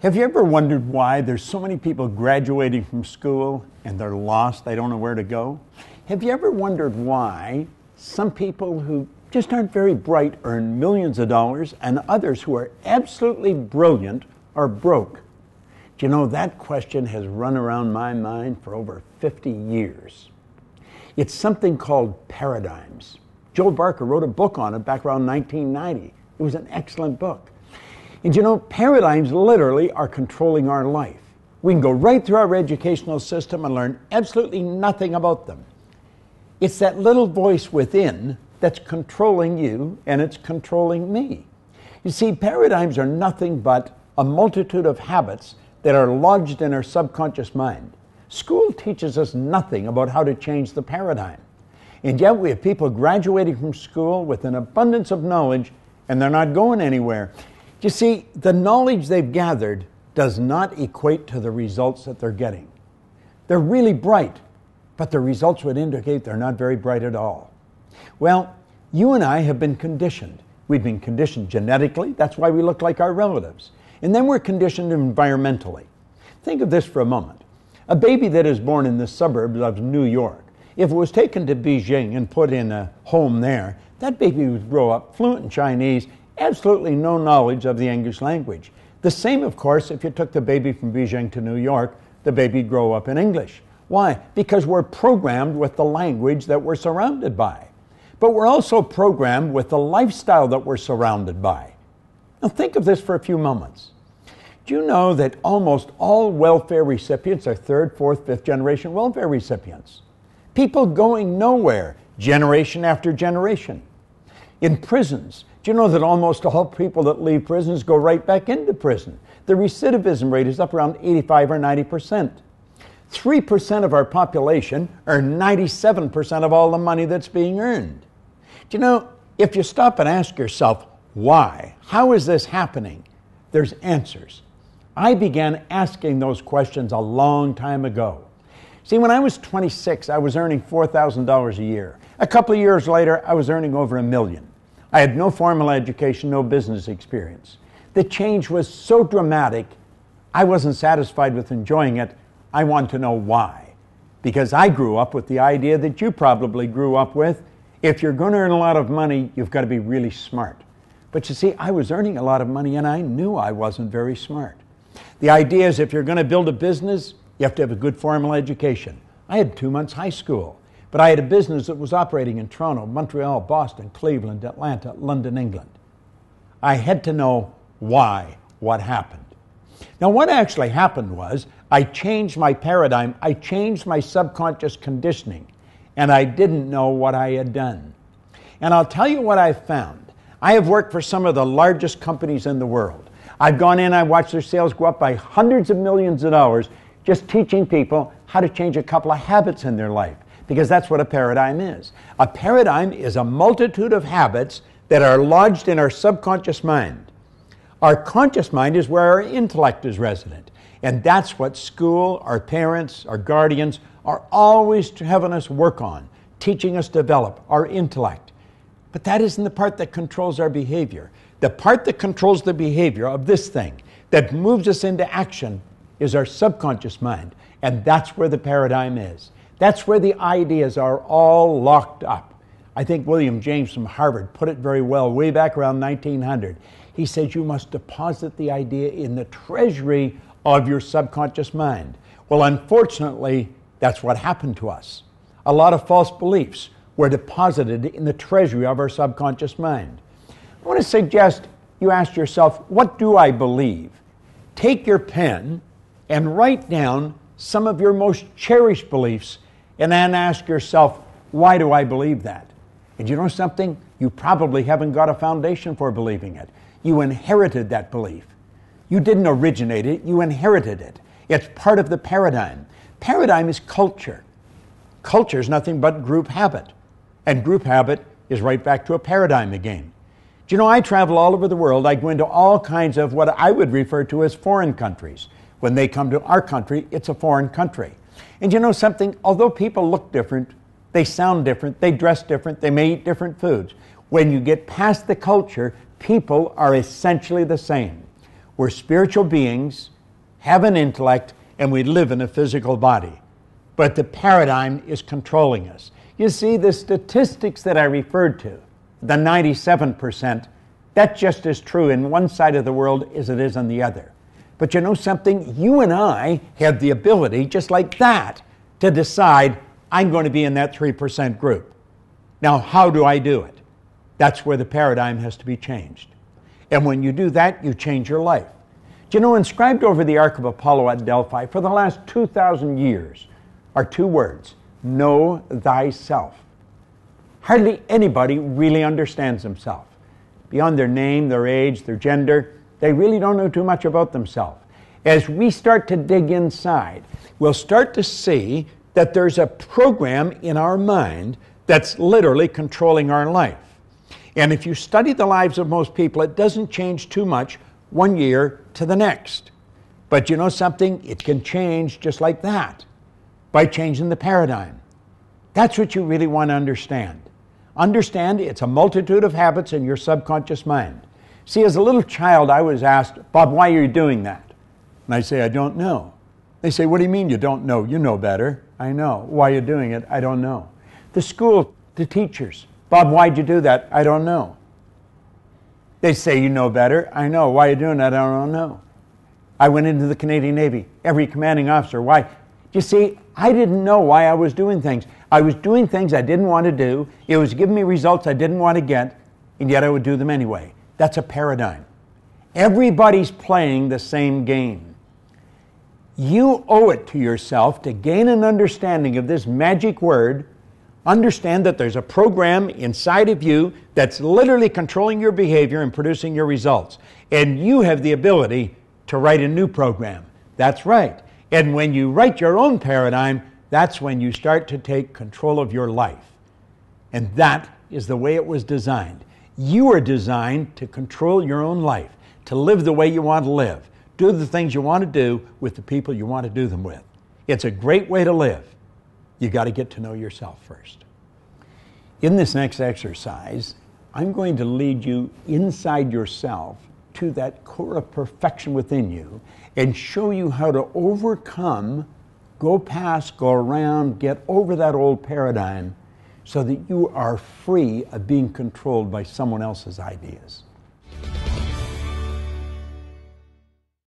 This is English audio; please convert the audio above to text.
Have you ever wondered why there's so many people graduating from school and they're lost, they don't know where to go? Have you ever wondered why some people who just aren't very bright earn millions of dollars and others who are absolutely brilliant are broke? Do you know, that question has run around my mind for over 50 years. It's something called paradigms. Joel Barker wrote a book on it back around 1990. It was an excellent book. And you know, paradigms literally are controlling our life. We can go right through our educational system and learn absolutely nothing about them. It's that little voice within that's controlling you, and it's controlling me. You see, paradigms are nothing but a multitude of habits that are lodged in our subconscious mind. School teaches us nothing about how to change the paradigm. And yet we have people graduating from school with an abundance of knowledge, and they're not going anywhere. You see, the knowledge they've gathered does not equate to the results that they're getting. They're really bright, but the results would indicate they're not very bright at all. Well, you and I have been conditioned. We've been conditioned genetically. That's why we look like our relatives. And then we're conditioned environmentally. Think of this for a moment. A baby that is born in the suburbs of New York, if it was taken to Beijing and put in a home there, that baby would grow up fluent in Chinese, absolutely no knowledge of the English language. The same, of course, if you took the baby from Beijing to New York, the baby would grow up in English. Why? Because we're programmed with the language that we're surrounded by. But we're also programmed with the lifestyle that we're surrounded by. Now think of this for a few moments. Do you know that almost all welfare recipients are third, fourth, fifth generation welfare recipients? People going nowhere, generation after generation. In prisons, do you know that almost all people that leave prisons go right back into prison? The recidivism rate is up around 85 or 90%. 3% of our population earn 97% of all the money that's being earned. Do you know, if you stop and ask yourself, why? How is this happening? There's answers. I began asking those questions a long time ago. See, when I was 26, I was earning $4,000 a year. A couple of years later, I was earning over $1 million. I had no formal education, no business experience. The change was so dramatic, I wasn't satisfied with enjoying it. I wanted to know why. Because I grew up with the idea that you probably grew up with. If you're going to earn a lot of money, you've got to be really smart. But you see, I was earning a lot of money and I knew I wasn't very smart. The idea is if you're going to build a business, you have to have a good formal education. I had 2 months high school. But I had a business that was operating in Toronto, Montreal, Boston, Cleveland, Atlanta, London, England. I had to know why, what happened. Now, what actually happened was I changed my paradigm, I changed my subconscious conditioning, and I didn't know what I had done. And I'll tell you what I found. I have worked for some of the largest companies in the world. I've gone in, I watched their sales go up by hundreds of millions of dollars just teaching people how to change a couple of habits in their life. Because that's what a paradigm is. A paradigm is a multitude of habits that are lodged in our subconscious mind. Our conscious mind is where our intellect is resident. And that's what school, our parents, our guardians are always having us work on, teaching us to develop our intellect. But that isn't the part that controls our behavior. The part that controls the behavior of this thing, that moves us into action, is our subconscious mind. And that's where the paradigm is. That's where the ideas are all locked up. I think William James from Harvard put it very well way back around 1900. He said you must deposit the idea in the treasury of your subconscious mind. Well, unfortunately, that's what happened to us. A lot of false beliefs were deposited in the treasury of our subconscious mind. I want to suggest you ask yourself, what do I believe? Take your pen and write down some of your most cherished beliefs and then ask yourself, why do I believe that? And you know something? You probably haven't got a foundation for believing it. You inherited that belief. You didn't originate it, you inherited it. It's part of the paradigm. Paradigm is culture. Culture is nothing but group habit. And group habit is right back to a paradigm again. Do you know, I travel all over the world. I go into all kinds of what I would refer to as foreign countries. When they come to our country, it's a foreign country. And you know something? Although people look different, they sound different, they dress different, they may eat different foods. When you get past the culture, people are essentially the same. We're spiritual beings, have an intellect, and we live in a physical body. But the paradigm is controlling us. You see, the statistics that I referred to, the 97%, that's just as true in one side of the world as it is on the other. But you know something? You and I have the ability, just like that, to decide, I'm going to be in that 3% group. Now, how do I do it? That's where the paradigm has to be changed. And when you do that, you change your life. Do you know, inscribed over the Ark of Apollo at Delphi for the last 2,000 years are two words: know thyself. Hardly anybody really understands themselves. Beyond their name, their age, their gender, they really don't know too much about themselves. As we start to dig inside, we'll start to see that there's a program in our mind that's literally controlling our life. And if you study the lives of most people, it doesn't change too much one year to the next. But you know something? It can change just like that, by changing the paradigm. That's what you really want to understand. Understand it's a multitude of habits in your subconscious mind. See, as a little child, I was asked, Bob, why are you doing that? And I say, I don't know. They say, what do you mean you don't know? You know better. I know. Why are you doing it? I don't know. The school, the teachers, Bob, why'd you do that? I don't know. They say, you know better. I know. Why are you doing that? I don't know. I went into the Canadian Navy. Every commanding officer, why? You see, I didn't know why I was doing things. I was doing things I didn't want to do. It was giving me results I didn't want to get, and yet I would do them anyway. That's a paradigm. Everybody's playing the same game. You owe it to yourself to gain an understanding of this magic word. Understand that there's a program inside of you that's literally controlling your behavior and producing your results. And you have the ability to write a new program. That's right. And when you write your own paradigm, that's when you start to take control of your life. And that is the way it was designed. You are designed to control your own life, to live the way you want to live, do the things you want to do with the people you want to do them with. It's a great way to live. You got to get to know yourself first. In this next exercise, I'm going to lead you inside yourself to that core of perfection within you and show you how to overcome, go past, go around, get over that old paradigm so that you are free of being controlled by someone else's ideas.